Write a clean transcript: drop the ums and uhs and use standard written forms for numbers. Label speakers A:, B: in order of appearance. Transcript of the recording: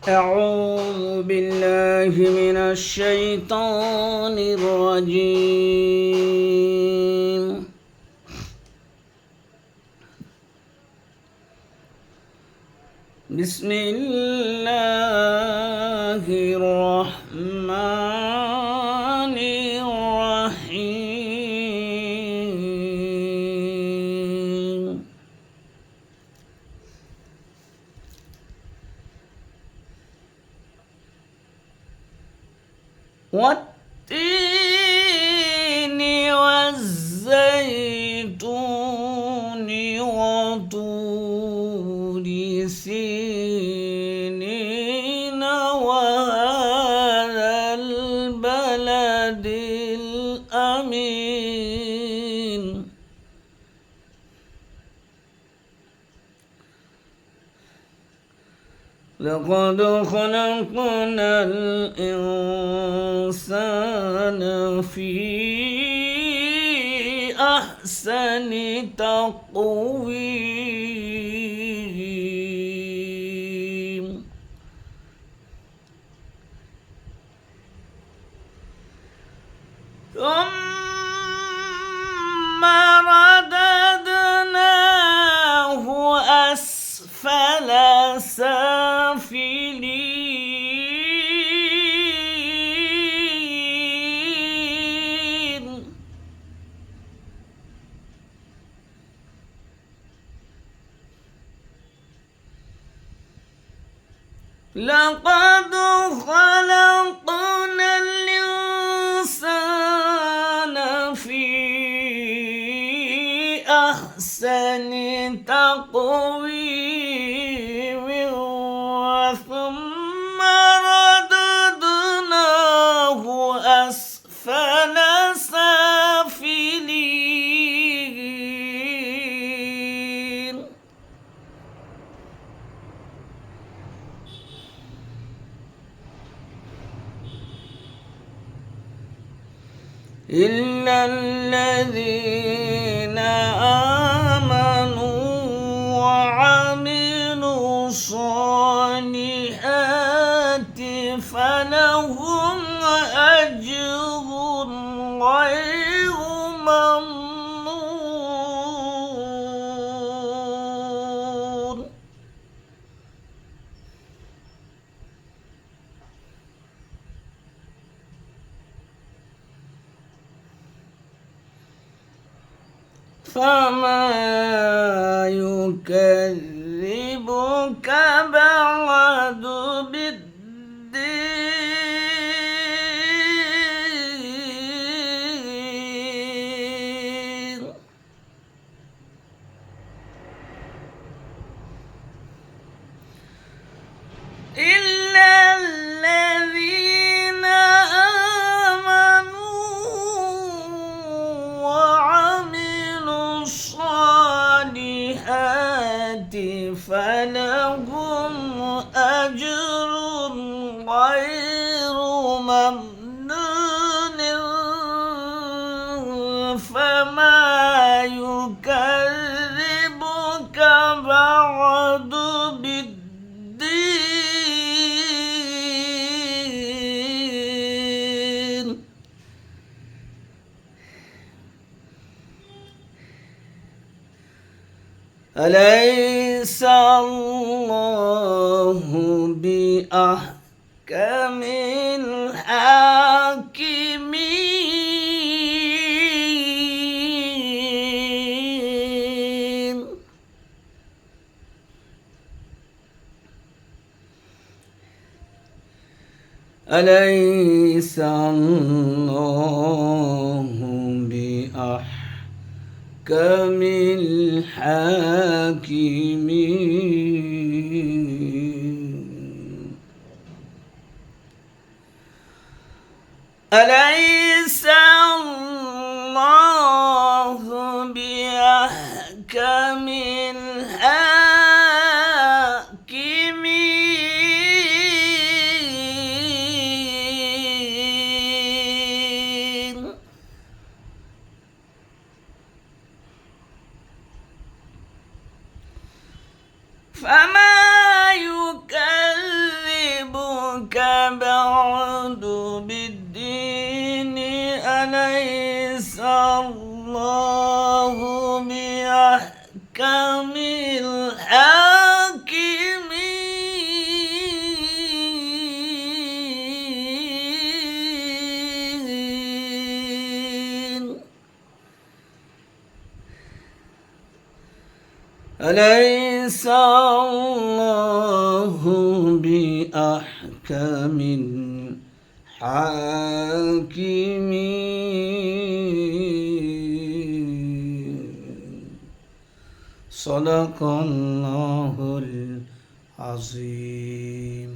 A: أعوذ بالله من الشيطان الرجيم. بسم الله الرحمن الرحيم. والتين والزيتون وطور سينين وهذا البلد الأمين. لقد خلقنا الإنسان في أحسن تقويم. ثم رددناه أسفل سافلين. لقد خلقنا الإنسان في أحسن تقويم ثم رددناه أسفل سافلين. إلا الذين آمنوا وعملوا الصالحات فلهم أجر غير ممنون. فما يكذبك بعد بالدين. إلا الذين آمنوا وعملوا الصالحات فلهم أجر غير ممنون. فما يكذبك بعد بالدين. أليس الله بأحكم الحاكمين. أليس الله بأحكم الحاكمين. أليس الله بأحكم الحاكمين. فما يكذب الحاكمين أليس الله بأحكم الحاكمين صدق الله العظيم.